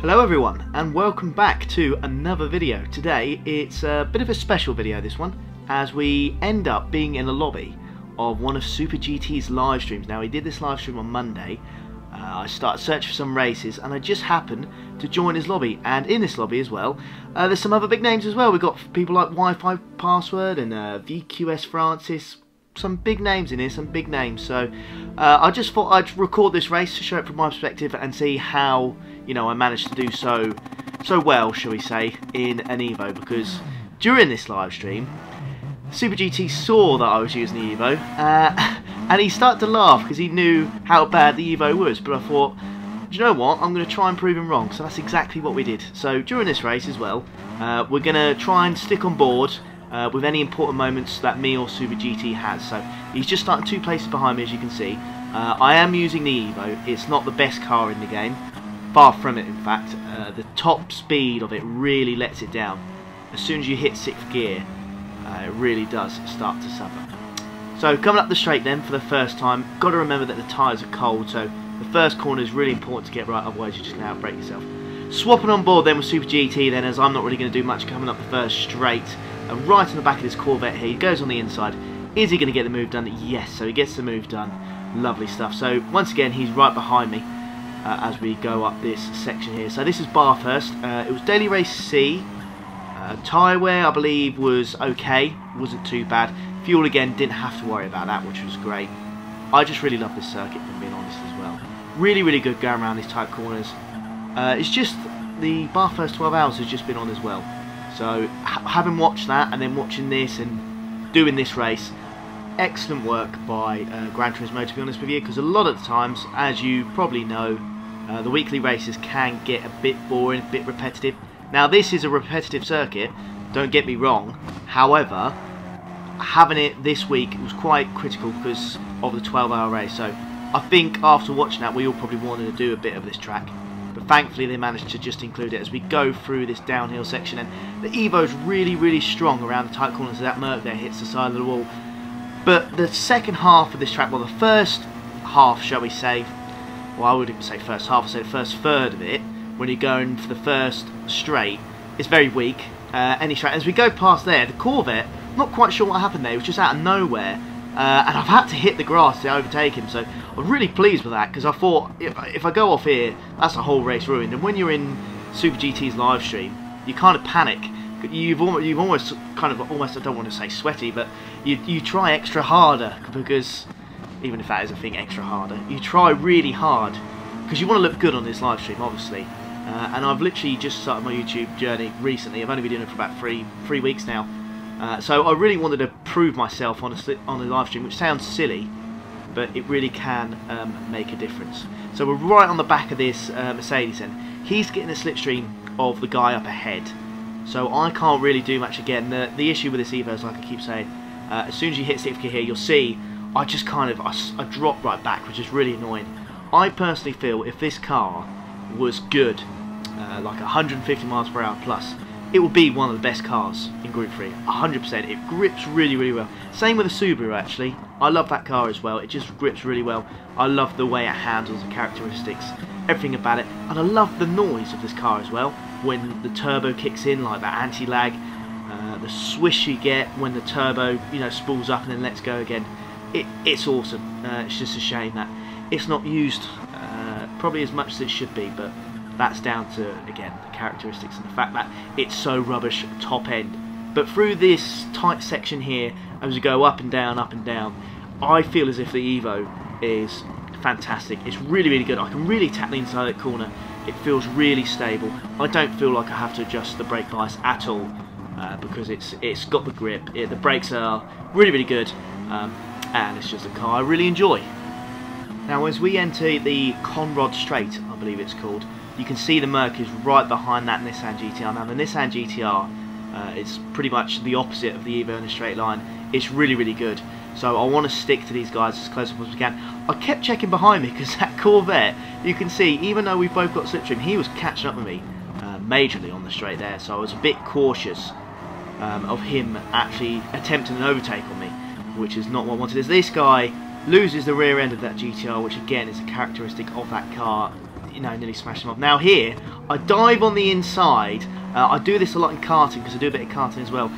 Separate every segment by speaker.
Speaker 1: Hello everyone and welcome back to another video. Today it's a bit of a special video, this one, as we end up being in the lobby of one of Super GT's live streams. Now, he did this live stream on Monday. I started searching for some races and I just happened to join his lobby, and in this lobby as well there's some other big names as well. We've got people like Wi-Fi Password and VQS Francis. Some big names in here, some big names. So I just thought I'd record this race to show it from my perspective and see how, you know, I managed to do so well, shall we say, in an Evo. Because during this live stream, Super GT saw that I was using the Evo and he started to laugh because he knew how bad the Evo was. But I thought, do you know what, I'm going to try and prove him wrong. So that's exactly what we did. So during this race as well, we're going to try and stick on board with any important moments that me or Super GT has. So he's just starting 2 places behind me, as you can see. I am using the Evo. It's not the best car in the game, far from it in fact. The top speed of it really lets it down. As soon as you hit 6th gear, it really does start to suffer. So coming up the straight then for the first time, got to remember that the tyres are cold, so the first corner is really important to get right, otherwise you're just going to outbrake yourself. Swapping on board then with Super GT then, as I'm not really going to do much coming up the first straight. Right on the back of this Corvette here, he goes on the inside. Is he going to get the move done? Yes, so he gets the move done. Lovely stuff. So once again, he's right behind me as we go up this section here. So this is Bathurst. It was Daily Race C. Tyre wear, I believe, was okay. Wasn't too bad. Fuel again, didn't have to worry about that, which was great. I just really love this circuit, if I'm being honest as well. Really, really good going around these tight corners. It's just the Bathurst 12 Hours has just been on as well. So having watched that and then watching this and doing this race, excellent work by Gran Turismo, to be honest with you, because a lot of the times, as you probably know, the weekly races can get a bit boring, a bit repetitive. Now this is a repetitive circuit, don't get me wrong, however, having it this week was quite critical because of the 12-hour race. So I think after watching that we all probably wanted to do a bit of this track. But thankfully they managed to just include it as we go through this downhill section, and the Evo's really, really strong around the tight corners. As that Merc there hits the side of the wall. But the second half of this track, well, the first half, shall we say, well, I wouldn't say first half, I'd say the first third of it, when you're going for the first straight, it's very weak. Any straight. As we go past there, the Corvette, not quite sure what happened there, it was just out of nowhere. And I've had to hit the grass to overtake him, so I'm really pleased with that, because I thought if I go off here, that's the whole race ruined. And when you're in Super GT's live stream, you kind of panic. You've almost kind of, I don't want to say sweaty, but you try extra harder, because even if that is a thing, extra harder, you try really hard because you want to look good on this live stream, obviously. And I've literally just started my YouTube journey recently. I've only been doing it for about three weeks now. So I really wanted to prove myself on a live stream, which sounds silly, but it really can make a difference. So we're right on the back of this Mercedes, and he's getting a slipstream of the guy up ahead. So I can't really do much again. The issue with this Evo is, like I keep saying, as soon as you hit 6th gear here, you'll see I just kind of I drop right back, which is really annoying. I personally feel if this car was good, like 150 miles per hour plus, it will be one of the best cars in Group 3, 100%. It grips really, really well. Same with the Subaru, actually. I love that car as well. It just grips really well. I love the way it handles, the characteristics, everything about it. And I love the noise of this car as well. When the turbo kicks in, like that anti-lag, the swish you get when the turbo, you know, spools up and then lets go again. It's awesome. It's just a shame that it's not used probably as much as it should be, but that's down to, again, the characteristics and the fact that it's so rubbish top end. But through this tight section here, as we go up and down, I feel as if the Evo is fantastic. It's really, really good. I can really tap the inside of that corner. It feels really stable. I don't feel like I have to adjust the brake bias at all because it's got the grip. The brakes are really, really good, and it's just a car I really enjoy. Now, as we enter the Conrod Straight, I believe it's called, you can see the Merc is right behind that Nissan GTR. Now the Nissan GTR is pretty much the opposite of the Evo in a straight line. It's really, really good. So I want to stick to these guys as close as we can. I kept checking behind me because that Corvette, you can see, even though we've both got slipstream, he was catching up with me majorly on the straight there. So I was a bit cautious of him actually attempting an overtake on me, which is not what I wanted. As this guy loses the rear end of that GTR, which again is a characteristic of that car. you know, nearly smashed him off. Now here, I dive on the inside. I do this a lot in karting because I do a bit of karting as well.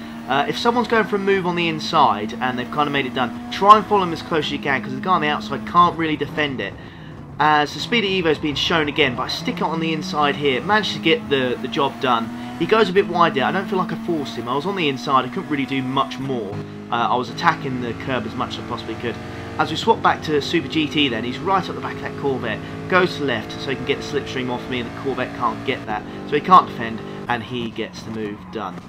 Speaker 1: If someone's going for a move on the inside and they've kind of made it done, try and follow them as close as you can, because the guy on the outside can't really defend it. As the speed of Evo is being shown again, but I stick it on the inside here, managed to get the job done. He goes a bit wide there. I don't feel like I forced him. I was on the inside, I couldn't really do much more. I was attacking the curb as much as I possibly could. As we swap back to Super GT then, he's right up the back of that Corvette, goes to the left so he can get the slipstream off me, and the Corvette can't get that. So he can't defend, and he gets the move done.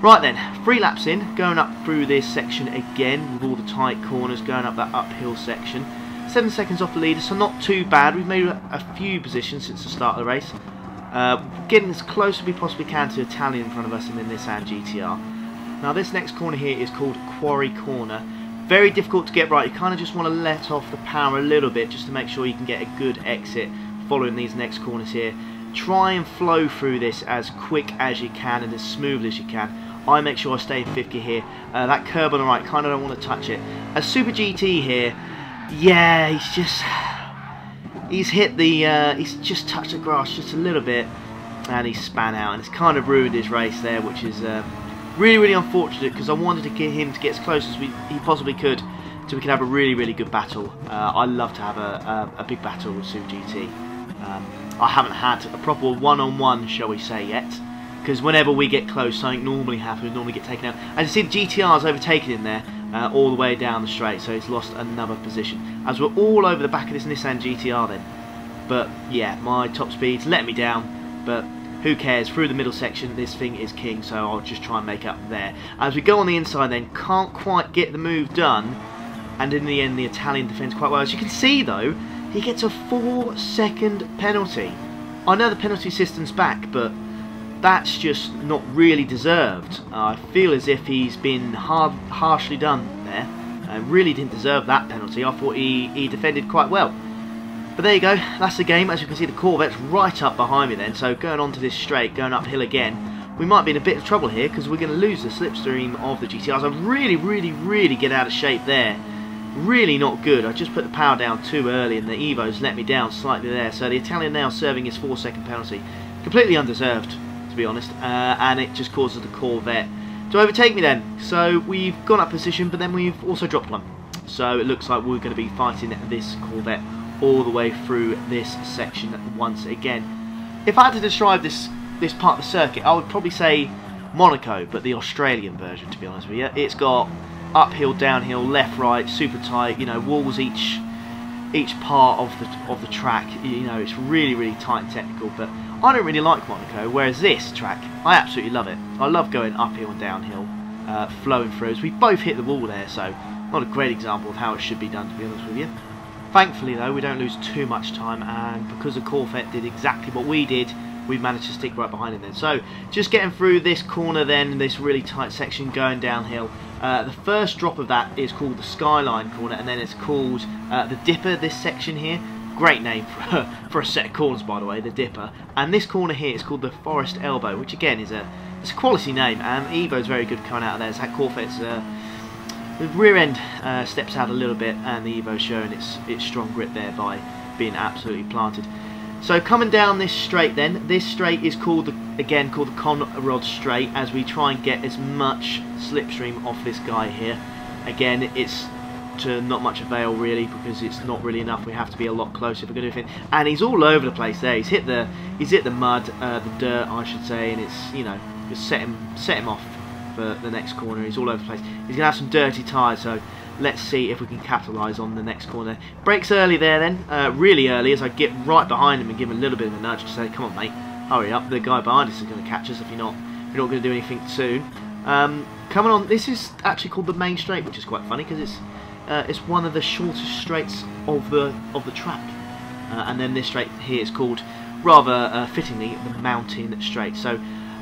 Speaker 1: Right then, 3 laps in, going up through this section again with all the tight corners, going up that uphill section. 7 seconds off the leader, so not too bad. We've made a few positions since the start of the race. Getting as close as we possibly can to Italian in front of us in the Nissan GTR. Now this next corner here is called Quarry Corner. Very difficult to get right. You kind of just want to let off the power a little bit just to make sure you can get a good exit following these next corners here. Try and flow through this as quick as you can and as smooth as you can. I make sure I stay in 5th gear here. That curb on the right, kind of don't want to touch it. As Super GT here, yeah, he's hit the, he's just touched the grass just a little bit, and he span out, and it's kind of ruined his race there, which is really, really unfortunate, because I wanted to get him to get as close as he possibly could, so we could have a really, really good battle. I love to have a big battle with Super GT. I haven't had a proper one-on-one, shall we say, yet, because whenever we get close, something normally happens, we normally get taken out. And you see the GTR's overtaken him there, all the way down the straight, so he's lost another position. As we're all over the back of this Nissan GTR then. But yeah, my top speeds let me down, but who cares? Through the middle section, this thing is king, so I'll just try and make up there. As we go on the inside then, can't quite get the move done, and in the end the Italian defends quite well. As you can see though, he gets a 4-second penalty. I know the penalty system's back, but that's just not really deserved. I feel as if he's been harshly done there. I really didn't deserve that penalty. I thought he defended quite well. But there you go, that's the game. As you can see, the Corvette's right up behind me then, so going on to this straight, going uphill again, we might be in a bit of trouble here, because we're going to lose the slipstream of the GTRs. I really get out of shape there. Really not good. I just put the power down too early, and the Evo's let me down slightly there. So the Italian now serving his 4-second penalty. Completely undeserved, to be honest, and it just causes the Corvette to overtake me then. So we've gone up position, but then we've also dropped one. So it looks like we're going to be fighting this Corvette all the way through this section once again. If I had to describe this part of the circuit, I would probably say Monaco, but the Australian version, to be honest with you. It's got uphill, downhill, left, right, super tight, you know, walls each part of the track. You know, it's really tight and technical, but I don't really like Monaco, whereas this track, I absolutely love it. I love going uphill and downhill, flowing through, as we both hit the wall there, so not a great example of how it should be done, to be honest with you. Thankfully though, we don't lose too much time, and because the Corvette did exactly what we did, we managed to stick right behind him then. So, just getting through this corner then, this really tight section going downhill. The first drop of that is called the Skyline corner, and then it's called the Dipper, this section here. Great name for a set of corners, by the way, the Dipper. And this corner here is called the Forest Elbow, which again is it's a quality name, and Evo's very good coming out of there. It's that Corvette's the rear end steps out a little bit, and the Evo's showing its strong grip there by being absolutely planted. So coming down this straight then, this straight is called the Conrod Straight, as we try and get as much slipstream off this guy here. Again, it's to not much avail really, because it's not really enough. We have to be a lot closer if we're going to do anything. And he's all over the place there. He's hit the mud, the dirt I should say, and it's, you know, just set him off for the next corner. He's all over the place. He's going to have some dirty tyres, so let's see if we can capitalise on the next corner. Brakes early there then, really early, as I get right behind him and give him a little bit of a nudge to say, come on mate, hurry up, the guy behind us is going to catch us if you're not going to do anything soon. Coming on, this is actually called the main straight, which is quite funny, because it's one of the shortest straights of the track. And then this straight here is called, rather fittingly, the Mountain Straight. So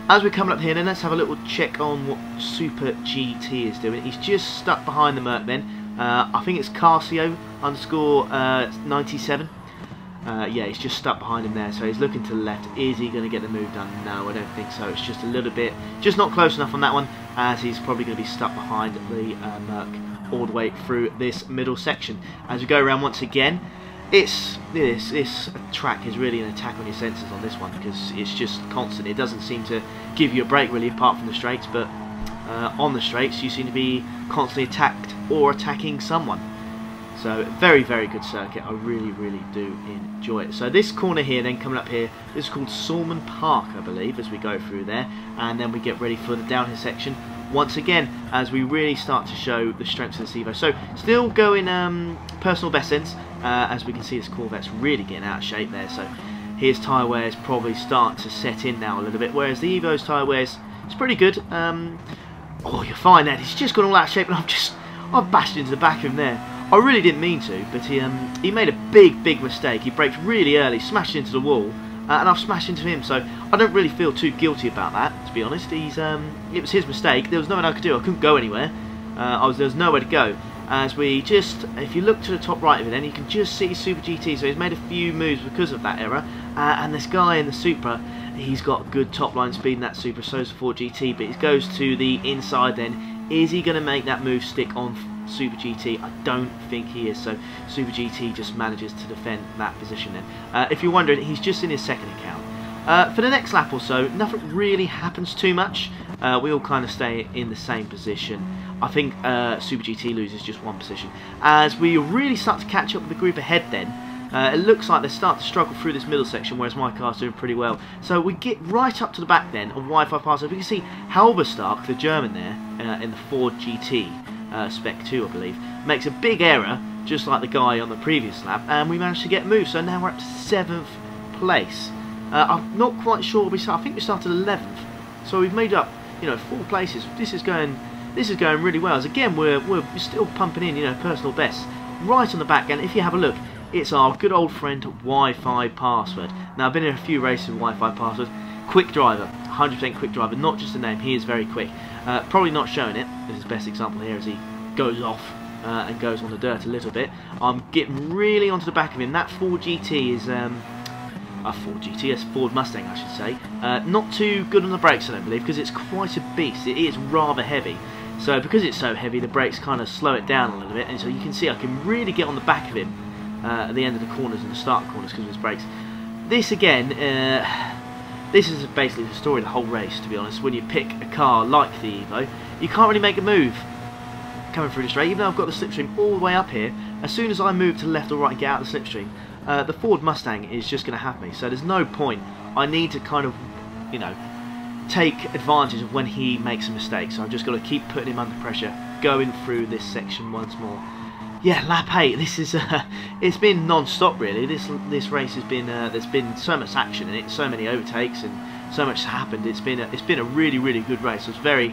Speaker 1: as we're coming up here, then let's have a little check on what Super GT is doing. He's just stuck behind the Merc then. I think it's Casio underscore 97. Yeah, he's just stuck behind him there, so he's looking to the left. Is he going to get the move done? No, I don't think so. It's just a little bit, just not close enough on that one, as he's probably going to be stuck behind the Merc all the way through this middle section. As we go around once again, This track is really an attack on your senses on this one, because it's just constant. It doesn't seem to give you a break really, apart from the straights, but on the straights you seem to be constantly attacked or attacking someone. So very, very good circuit. I really, really do enjoy it. So this corner here, then coming up here, this is called Salmon Park, I believe, as we go through there, and then we get ready for the downhill section once again, as we really start to show the strengths of the Evo. So still going personal best sense, as we can see this Corvette's really getting out of shape there. So his tyre wears probably start to set in now a little bit, whereas the Evo's tyre wears, it's pretty good. Oh, you're fine there. He's just gone all out of shape, and I've bashed into the back of him there. I really didn't mean to, but he made a big mistake. He braked really early, smashed into the wall, and I've smashed into him. So I don't really feel too guilty about that, to be honest. It was his mistake. There was nothing I could do. I couldn't go anywhere. There was nowhere to go. As we just, if you look to the top right of it, then you can just see Super GT. So he's made a few moves because of that error. And this guy in the Supra, he's got good top line speed in that Supra. So does the Ford GT, but he goes to the inside. Then is he going to make that move stick on Super GT? I don't think he is. So Super GT just manages to defend that position then. If you're wondering, he's just in his second account. For the next lap or so, nothing really happens too much. We all kind of stay in the same position. I think Super GT loses just one position. As we really start to catch up with the group ahead then, it looks like they start to struggle through this middle section, whereas my car's doing pretty well. So we get right up to the back then of Wi-Fi pass. So we can see Halberstark, the German there, in the Ford GT. Spec 2 I believe, makes a big error just like the guy on the previous lap, and we managed to get moved. So now we're up to 7th place. I'm not quite sure. I think we started 11th, so we've made up 4 places. This is going really well. As again we're still pumping in personal bests right on the back. And if you have a look, it's our good old friend Wi-Fi Password. Now I've been in a few races with Wi-Fi Password. Quick driver, 100% quick driver, not just a name. He is very quick. Probably not showing it. His best example here as he goes off and goes on the dirt a little bit. I'm getting really onto the back of him. That Ford GT is yes, Ford Mustang I should say. Not too good on the brakes I don't believe, because it's quite a beast. It is rather heavy. So because it's so heavy, the brakes kind of slow it down a little bit, and so you can see I can really get on the back of him at the end of the corners and the start corners because of his brakes. This again, this is basically the story of the whole race, to be honest. When you pick a car like the Evo, you can't really make a move coming through the straight. Even though I've got the slipstream all the way up here, as soon as I move to the left or right and get out of the slipstream, the Ford Mustang is just going to have me. So there's no point. I need to kind of, take advantage of when he makes a mistake. So I've just got to keep putting him under pressure, going through this section once more. Yeah, lap 8. This is it's been non-stop really. This race has been there's been so much action in it, so many overtakes, and so much has happened. It's been a really good race. I was very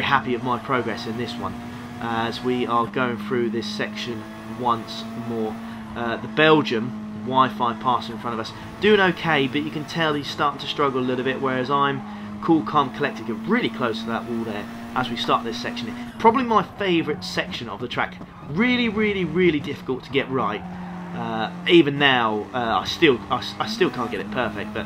Speaker 1: happy with my progress in this one, as we are going through this section once more. The Belgium Wi-Fi passer in front of us doing okay, but you can tell he's starting to struggle a little bit, whereas I'm cool, calm, collected, get really close to that wall there as we start this section. Probably my favourite section of the track. Really difficult to get right. Even now, I still can't get it perfect, but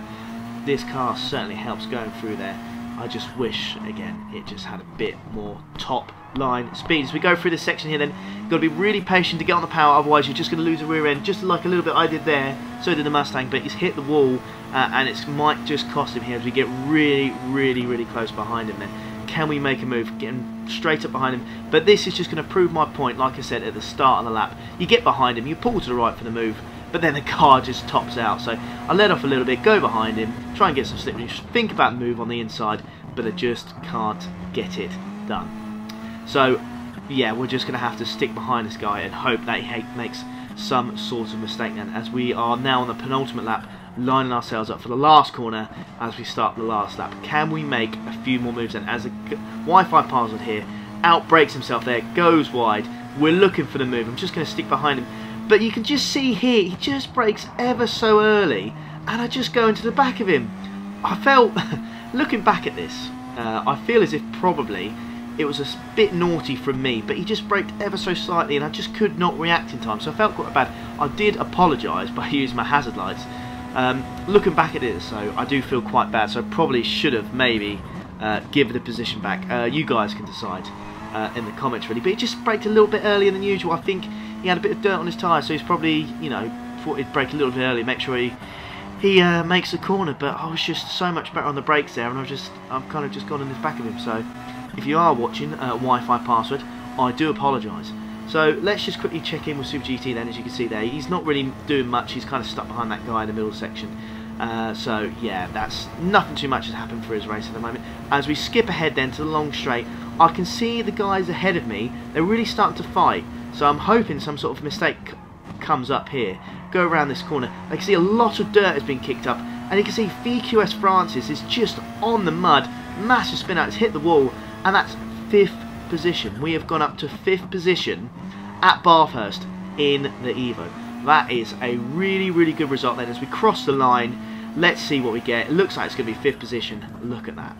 Speaker 1: this car certainly helps going through there. I just wish, again, it just had a bit more top line speed. As we go through this section here then, you've got to be really patient to get on the power, otherwise you're just going to lose the rear end, just like a little bit I did there. So did the Mustang, but he's hit the wall, and it might just cost him here as we get really close behind him then. Can we make a move? Getting straight up behind him. But this is just going to prove my point, like I said at the start of the lap. You get behind him, you pull to the right for the move, but then the car just tops out. So I let off a little bit, go behind him, try and get some slip, think about the move on the inside, but I just can't get it done. So yeah, we're just going to have to stick behind this guy and hope that he makes some sort of mistake then, as we are now on the penultimate lap, lining ourselves up for the last corner as we start the last lap. Can we make a few more moves then, as a Wi-Fi Password here outbrakes himself there, goes wide. We're looking for the move. I'm just going to stick behind him, but you can just see here he just brakes ever so early, and I just go into the back of him. I felt looking back at this, I feel as if probably it was a bit naughty from me, but he just braked ever so slightly and I just could not react in time, so I felt quite bad. I did apologise by using my hazard lights. Looking back at it, so I do feel quite bad, so I probably should have maybe give the position back. You guys can decide in the comments really, but he just braked a little bit earlier than usual. I think he had a bit of dirt on his tyre, so he's probably, thought he'd brake a little bit early, make sure he makes the corner, but I was just so much better on the brakes there, and I've kind of just gone in the back of him. So if you are watching Wi-Fi password, I do apologise. So let's just quickly check in with Super GT then. As you can see there, he's not really doing much. He's kind of stuck behind that guy in the middle section. So yeah, that's nothing too much has happened for his race at the moment. As we skip ahead then to the long straight, I can see the guys ahead of me, they're really starting to fight. So I'm hoping some sort of mistake comes up here. Go around this corner. I can see a lot of dirt has been kicked up, and you can see VQS Francis is just on the mud. Massive spin out, it's hit the wall, and that's 5th position. We have gone up to 5th position at Bathurst in the Evo. That is a really, really good result then. As we cross the line, let's see what we get. It looks like it's going to be 5th position. Look at that.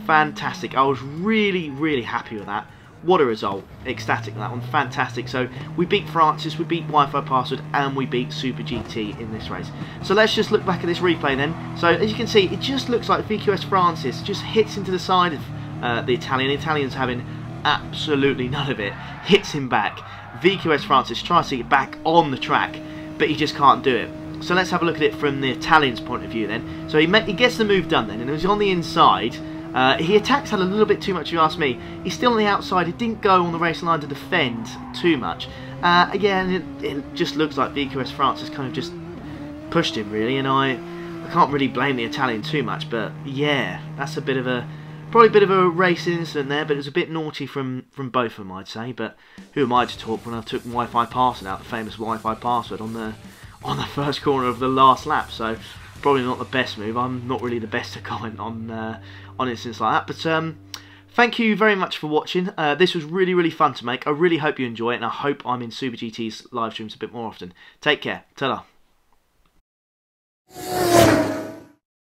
Speaker 1: Fantastic. I was really, really happy with that. What a result. Ecstatic that one. Fantastic. So we beat Francis, we beat Wi-Fi Password, and we beat Super GT in this race. So let's just look back at this replay then. So as you can see, it just looks like VQS Francis just hits into the side of the Italian. The Italian's having absolutely none of it. Hits him back. VQS Francis tries to get back on the track, but he just can't do it. So let's have a look at it from the Italian's point of view then. So he gets the move done then, and it was on the inside. He attacks had a little bit too much, if you ask me. He's still on the outside. He didn't go on the race line to defend too much. Again, it just looks like VQS Francis kind of just pushed him really, and I can't really blame the Italian too much. But yeah, that's probably a bit of a racing incident there, but it was a bit naughty from both of them, I'd say. But who am I to talk when I took Wi-Fi Password out, the famous Wi-Fi Password on the first corner of the last lap? So probably not the best move. I'm not really the best to comment on incidents like that. But thank you very much for watching. This was really, really fun to make. I really hope you enjoy it, and I hope I'm in Super GT's live streams a bit more often. Take care. Ta-da.